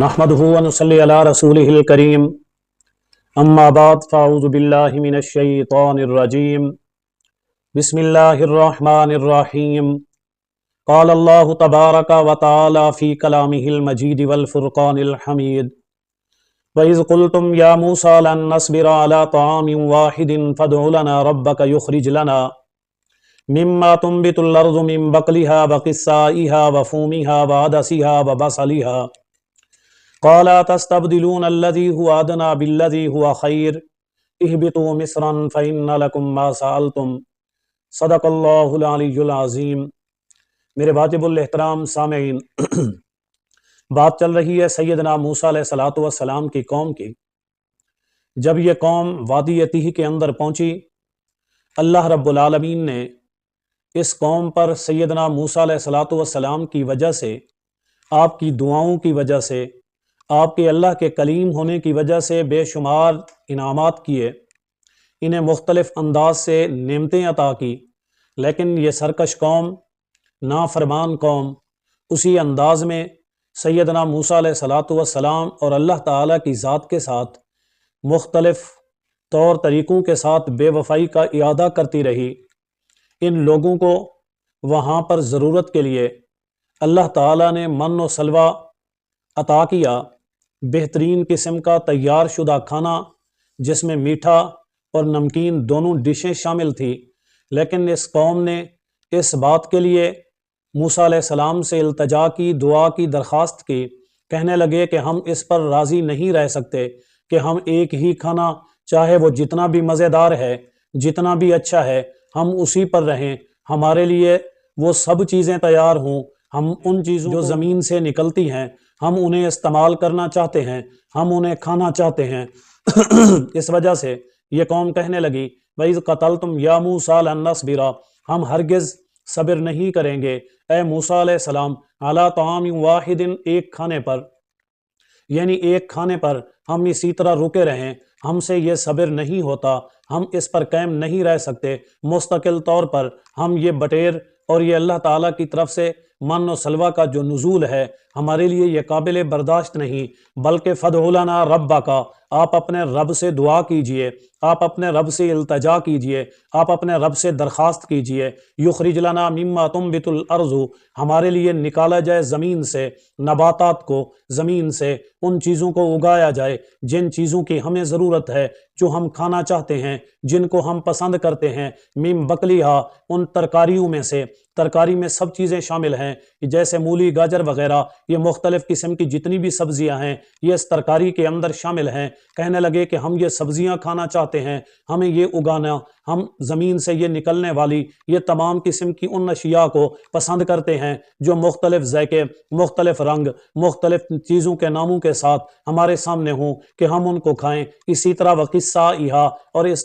نحمده ونصلي على رسوله الكريم اما بعد فاعوذ بالله من الشيطان الرجيم بسم الله الرحمن الرحيم قال الله تبارك وتعالى في كلامه المجيد والفرقان الحميد وإذ قلتم يا موسى لن نصبر على طعام واحد فادع لنا ربك يخرج لنا مما تنبت الأرض من بقلها وقثائها وفومها وعدسها وبصلها قال تستبدلون الذي هو أدنى بالذي هو خير اهبطوا مصرا فإن لكم ما سألتم صدق اللہ العلی العظیم۔ میرے واجب الاحترام سامعین، بات چل رہی ہے سیدنا موسیٰ علیہ السلام کی قوم کی۔ جب یہ قوم وادی تیہ کے اندر پہنچی، اللہ رب العالمین نے اس قوم پر سیدنا موسیٰ علیہ السلام کی وجہ سے، آپ کی دعاؤں کی وجہ سے، آپ کے اللہ کے کلیم ہونے کی وجہ سے بے شمار انعامات کیے، انہیں مختلف انداز سے نعمتیں عطا کی، لیکن یہ سرکش قوم، نافرمان قوم، اسی انداز میں سیدنا موسیٰ علیہ السلام اور اللہ تعالیٰ کی ذات کے ساتھ مختلف طور طریقوں کے ساتھ بے وفائی کا اعادہ کرتی رہی۔ ان لوگوں کو وہاں پر ضرورت کے لیے اللہ تعالیٰ نے من و سلوہ عطا کیا، بہترین قسم کا تیار شدہ کھانا جس میں میٹھا اور نمکین دونوں ڈشیں شامل تھی، لیکن اس قوم نے اس بات کے لیے موسیٰ علیہ السلام سے التجا کی، دعا کی، درخواست کی، کہنے لگے کہ ہم اس پر راضی نہیں رہ سکتے کہ ہم ایک ہی کھانا، چاہے وہ جتنا بھی مزیدار ہے، جتنا بھی اچھا ہے، ہم اسی پر رہیں، ہمارے لیے وہ سب چیزیں تیار ہوں، ہم ان چیزوں جو زمین سے نکلتی ہیں ہم انہیں استعمال کرنا چاہتے ہیں، ہم انہیں کھانا چاہتے ہیں۔ اس وجہ سے یہ قوم کہنے لگی وَإِذْ قَتَلْتُمْ يَا مُوسَىٰ لَن نَّصْبِرَ، ہم ہرگز صبر نہیں کریں گے اے موسیٰ علیہ السلام عَلَىٰ طَعَامٍ وَاحِدٍ، ایک کھانے پر، یعنی ایک کھانے پر ہم اسی طرح رکے رہیں، ہم سے یہ صبر نہیں ہوتا، ہم اس پر قائم نہیں رہ سکتے، مستقل طور پر ہم یہ بٹیر اور یہ اللہ تعالیٰ کی طرف سے من و سلوہ کا جو نزول ہے ہمارے لیے یہ قابل برداشت نہیں، بلکہ فادع لنا ربک، آپ اپنے رب سے دعا کیجئے، آپ اپنے رب سے التجا کیجئے، آپ اپنے رب سے درخواست کیجئے، یخرج لنا مما تنبت الارض، ہمارے لیے نکالا جائے زمین سے، نباتات کو زمین سے، ان چیزوں کو اگایا جائے جن چیزوں کی ہمیں ضرورت ہے، جو ہم کھانا چاہتے ہیں، جن کو ہم پسند کرتے ہیں، من بقلیہا، ان ترکاریوں میں سے، ترکاری میں سب چیزیں شامل ہیں، جیسے مولی، گاجر وغیرہ، یہ مختلف قسم کی جتنی بھی سبزیاں ہیں یہ اس ترکاری کے اندر شامل ہیں۔ کہنے لگے کہ ہم یہ سبزیاں کھانا چاہتے ہیں، ہمیں یہ اگانا، ہم زمین سے یہ نکلنے والی یہ تمام قسم کی ان اشیاء کو پسند کرتے ہیں جو مختلف ذائقے، مختلف رنگ، مختلف چیزوں کے ناموں کے ساتھ ہمارے سامنے ہوں کہ ہم ان کو کھائیں۔ اسی طرح وقصائها، اور اس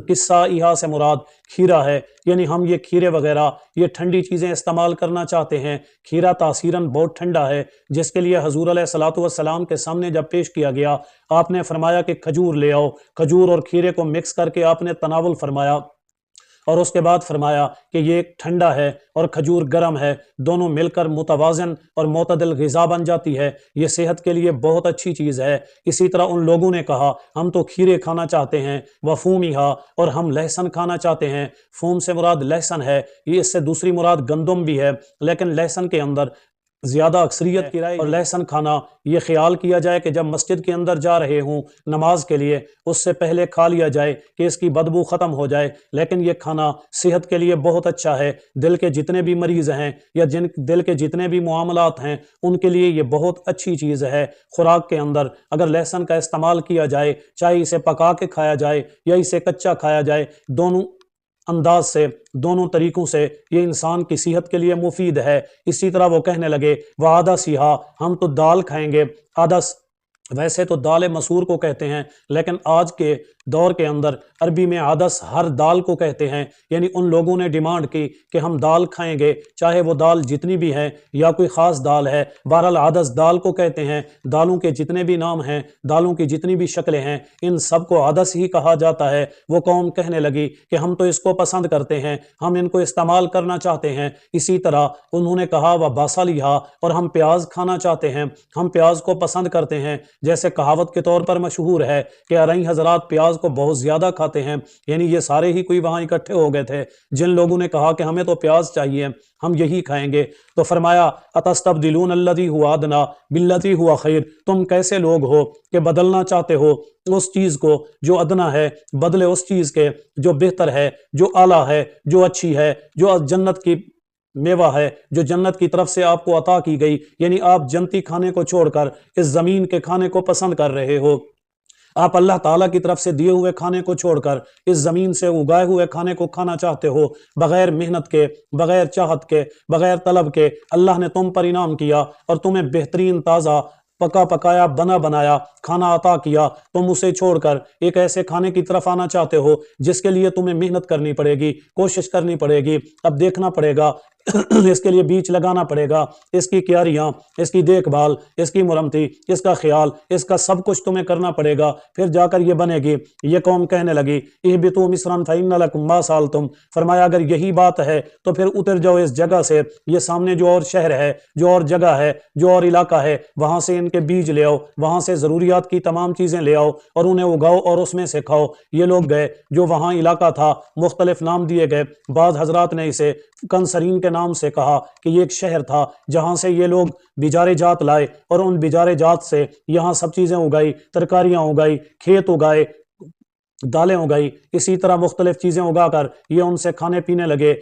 قصائها سے مراد کھیرا ہے، یعنی ہم یہ کھیرے وغیرہ یہ ٹھنڈی چیزیں استعمال کرنا چاہتے ہیں۔ کھیرا تاثیراً بہت ٹھنڈا ہے، جس کے لیے حضور علیہ السلام کے سامنے جب پیش کیا گیا آپ نے فرمایا کہ کھجور لے آؤ، کھجور اور کھیرے کو مکس کر کے آپ نے تناول فرمایا، اور اس کے بعد فرمایا کہ یہ ٹھنڈا ہے اور کھجور گرم ہے، دونوں مل کر متوازن اور معتدل غذا بن جاتی ہے، یہ صحت کے لیے بہت اچھی چیز ہے۔ اسی طرح ان لوگوں نے کہا ہم تو کھیرے کھانا چاہتے ہیں، وفومہا، اور ہم لہسن کھانا چاہتے ہیں۔ فوم سے مراد لہسن ہے، یہ اس سے دوسری مراد گندم بھی ہے، لیکن لہسن کے اندر زیادہ اکثریت کی رائے اور لہسن کھانا یہ خیال کیا جائے کہ جب مسجد کے اندر جا رہے ہوں نماز کے لیے اس سے پہلے کھا لیا جائے کہ اس کی بدبو ختم ہو جائے، لیکن یہ کھانا صحت کے لیے بہت اچھا ہے، دل کے جتنے بھی مریض ہیں یا دل کے جتنے بھی معاملات ہیں ان کے لیے یہ بہت اچھی چیز ہے۔ خوراک کے اندر اگر لہسن کا استعمال کیا جائے، چاہے اسے پکا کے کھایا جائے یا اسے کچا کھایا جائے، دونوں انداز سے، دونوں طریقوں سے یہ انسان کی صحت کے لیے مفید ہے۔ اسی طرح وہ کہنے لگے وعدسہا، ہم تو دال کھائیں گے۔ عدس ویسے تو دال مسور کو کہتے ہیں، لیکن آج کے دور کے اندر عربی میں عدس ہر دال کو کہتے ہیں، یعنی ان لوگوں نے ڈیمانڈ کی کہ ہم دال کھائیں گے، چاہے وہ دال جتنی بھی ہے یا کوئی خاص دال ہے، بہرحال عدس دال کو کہتے ہیں۔ دالوں کے جتنے بھی نام ہیں، دالوں کی جتنی بھی شکلیں ہیں، ان سب کو عدس ہی کہا جاتا ہے۔ وہ قوم کہنے لگی کہ ہم تو اس کو پسند کرتے ہیں، ہم ان کو استعمال کرنا چاہتے ہیں۔ اسی طرح انہوں نے کہا وہ باسلیہا، اور ہم پیاز کھانا چاہتے ہیں، ہم پیاز کو پسند کرتے ہیں۔ جیسے کہاوت کے طور پر مشہور ہے کہ ارئی حضرات پیاز کو بہت زیادہ کھاتے ہیں، یعنی یہ سارے ہی کوئی وہاں اکٹھے ہو گئے تھے جن لوگوں نے کہا کہ ہمیں تو پیاز چاہیے، ہم یہی کھائیں گے۔ تو فرمایا اتستبدلون الذی هو ادنی بالذی هو خیر، تم کیسے لوگ ہو کہ بدلنا چاہتے ہو اس چیز کو جو ادنا ہے بدلے اس چیز کے جو بہتر ہے، جو اعلیٰ ہے، جو اچھی ہے، جو جنت کی میوہ ہے، جو جنت کی طرف سے آپ کو عطا کی گئی، یعنی آپ جنتی کھانے کو چھوڑ کر اس زمین کے کھانے کو پسند کر رہے ہو۔ آپ اللہ تعالیٰ کی طرف سے دیے ہوئے کھانے کو چھوڑ کر اس زمین سے اگائے ہوئے کھانے کو کھانا چاہتے ہو، بغیر محنت کے، بغیر چاہت کے، بغیر طلب کے اللہ نے تم پر انعام کیا اور تمہیں بہترین تازہ پکا پکایا بنا بنایا کھانا عطا کیا، تم اسے چھوڑ کر ایک ایسے کھانے کی طرف آنا چاہتے ہو جس کے لیے تمہیں محنت کرنی پڑے گی، کوشش کرنی پڑے گی، اب دیکھنا پڑے گا اس کے لیے بیج لگانا پڑے گا، اس کی کیاریاں، اس کی دیکھ بھال، اس کی مرمتی، اس کا خیال، اس کا سب کچھ تمہیں کرنا پڑے گا، پھر جا کر یہ بنے گی۔ یہ قوم کہنے لگی اہبطوا مصرا فإن لكم ما سألتم، فرمایا اگر یہی بات ہے تو پھر اتر جاؤ اس جگہ سے، یہ سامنے جو اور شہر ہے، جو اور جگہ ہے، جو اور علاقہ ہے، وہاں سے ان کے بیج لے آؤ، وہاں سے ضروریات کی تمام چیزیں لے آؤ اور انہیں اگاؤ اور اس میں سے کھاؤ۔ یہ لوگ گئے، جو وہاں علاقہ تھا مختلف نام دیے گئے، بعض حضرات نے اسے کنسرین کے نام سے کہا کہ یہ ایک شہر تھا جہاں سے یہ لوگ بیجارے جات لائے اور ان بیجارے جات سے یہاں سب چیزیں اگائی، ترکاریاں اگائی، کھیت اگائے، دالیں اگائی، اسی طرح مختلف چیزیں اگا کر یہ ان سے کھانے پینے لگے۔